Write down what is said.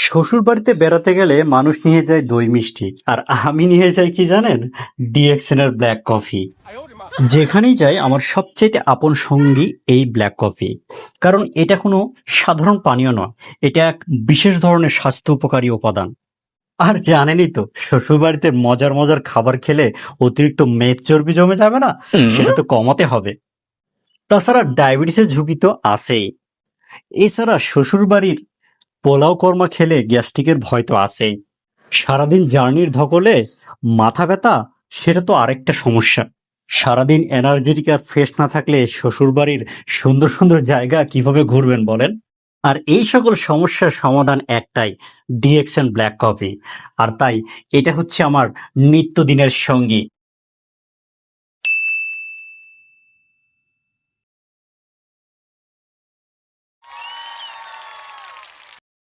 শ্বশুর বাড়িতে বেড়াতে গেলে মানুষ নিয়ে যায় দই মিষ্টি, আর আমি নিয়ে যাই কি জানেন? ডিএক্সএন এর ব্ল্যাক কফি। যেখানেই যাই আমার সবচেয়ে আপন সঙ্গী এই ব্ল্যাক কফি। কারণ এটা কোনো সাধারণ পানীয় নয়, এটা এক বিশেষ ধরনের স্বাস্থ্য উপকারী উপাদান। আর জানেনই তো, শ্বশুর বাড়িতে মজার মজার খাবার খেলে অতিরিক্ত মেদ চর্বি জমে যাবে না, সেটা তো কমাতে হবে। তাছাড়া ডায়াবেটিসের ঝুঁকি তো আছেই। এছাড়া শ্বশুর বাড়ির পোলাও কর্মা খেলে গ্যাস্ট্রিকের ভয় তো আছেই। সারাদিন জার্নির ধকলে মাথা ব্যথা, সেটা তো আরেকটা সমস্যা। সারাদিন এনার্জেটিক আর ফ্রেশ না থাকলে শ্বশুরবাড়ির সুন্দর সুন্দর জায়গা কিভাবে ঘুরবেন বলেন? আর এই সকল সমস্যার সমাধান একটাই, ডিএক্সএন ব্ল্যাক কফি। আর তাই এটা হচ্ছে আমার নিত্যদিনের সঙ্গী।